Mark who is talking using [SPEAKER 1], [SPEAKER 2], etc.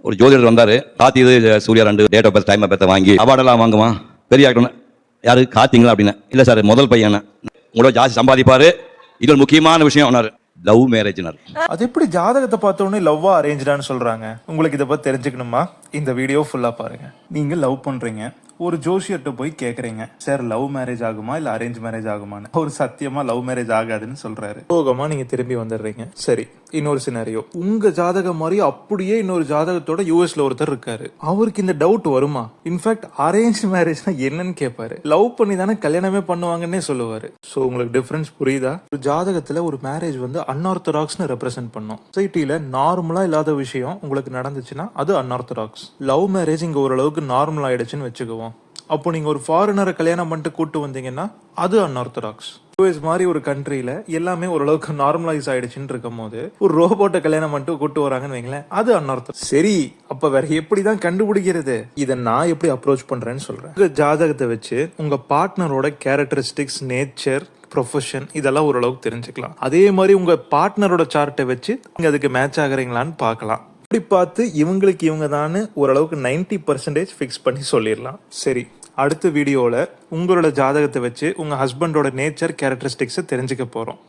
[SPEAKER 1] ஒரு ஜோதிடர் வந்தார். கார்த்தி இது Suriya 2 date of birth time of birth வாங்கி அவார்டெல்லாம் வாங்குவான், பெரிய ஆக்டர். யாரு கார்த்திங்களா அப்படின்னு. இல்லை சார் முதல் பையன், உங்களோட ஜாஸ்தி சம்பாதிப்பாரு, இது ஒரு முக்கியமான விஷயம். லவ் மேரேஜ்னார்.
[SPEAKER 2] அது எப்படி ஜாதகத்தை பார்த்த உடனே லவ்வா அரேஞ்ச்டான்னு சொல்றாங்க? உங்களுக்கு இதை பத்தி தெரிஞ்சுக்கணுமா? இந்த வீடியோ ஃபுல்லா பாருங்க. நீங்க லவ் பண்றீங்க, ஒரு ஜோஷியர்கிட்ட போய் கேக்குறீங்க, சார் லவ் மேரேஜ் ஆகுமா இல்ல அரேஞ்ச் மேரேஜ் ஆகுமான்னு. அவர் சத்தியமா லவ் மேரேஜ் ஆகாதுன்னு சொல்றாரு. சோகமா நீங்க திரும்பி வந்துடுறீங்க. சரி, இன்னொரு சினாரியோ. உங்க ஜாதகம் மாதிரி அப்படியே இன்னொரு ஜாதகத்தோட யூஎஸ்ல ஒருத்தர் இருக்காரு. அவருக்கு இந்த டவுட் வருமா? இன்ஃபேக்ட் அரேஞ்ச் மேரேஜ்னா என்னன்னு கேட்பாரு. லவ் பண்ணி தானே கல்யாணமே பண்ணுவாங்கன்னே சொல்லுவாரு. சோ உங்களுக்கு டிஃபரன்ஸ் புரியுதா? ஒரு ஜாதகத்துல ஒரு மேரேஜ் வந்து அன்ஆர்த்தடாக்ஸ்னு ரெப்ரசென்ட் பண்ணும். சொசைட்டில நார்மலா இல்லாத விஷயம் உங்களுக்கு நடந்துச்சுன்னா அது அன்ஆர்த்தடாக்ஸ். லவ் மேரேஜ் இங்க ஓரளவுக்கு நார்மல் ஆயிடுச்சுன்னு வச்சுக்குவோம். அப்போ நீங்க ஒரு ஃபாரினரை கல்யாணம் பண்ணிட்டு கூட்டு வந்தீங்கன்னா அது அன்ஆர்த்தடாக்ஸ். யூஎஸ் மாதிரி ஒரு கண்ட்ரில எல்லாமே ஓரளவுக்கு நார்மலைஸ் ஆயிடுச்சுன்னு இருக்கும் போது ஒரு ரோபோட்டை கல்யாணம் பண்ணிட்டு கூட்டு வராங்கன்னு வைங்களேன், அது அன்ஆர்த்தடாக்ஸ். சரி, அப்ப வேற எப்படிதான் கண்டுபிடிக்கிறது? இதை நான் எப்படி அப்ரோச் பண்றேன்னு சொல்றேன். உங்க ஜாதகத்தை வச்சு உங்க பார்ட்னரோட கேரக்டரிஸ்டிக்ஸ், நேச்சர், ப்ரொஃபஷன் இதெல்லாம் ஓரளவுக்கு தெரிஞ்சுக்கலாம். அதே மாதிரி உங்க பார்ட்னரோட சார்ட்டை வச்சு நீங்க அதுக்கு மேட்ச் ஆகுறீங்களான்னு பார்க்கலாம். இப்படி பார்த்து இவங்களுக்கு இவங்க தான் ஓரளவுக்கு 90% ஃபிக்ஸ் பண்ணி சொல்லிடலாம். சரி, அடுத்த வீடியோவில் உங்களோட ஜாதகத்தை வச்சு உங்கள் ஹஸ்பண்டோட நேச்சர், கேரக்டரிஸ்டிக்ஸை தெரிஞ்சுக்க போகிறோம்.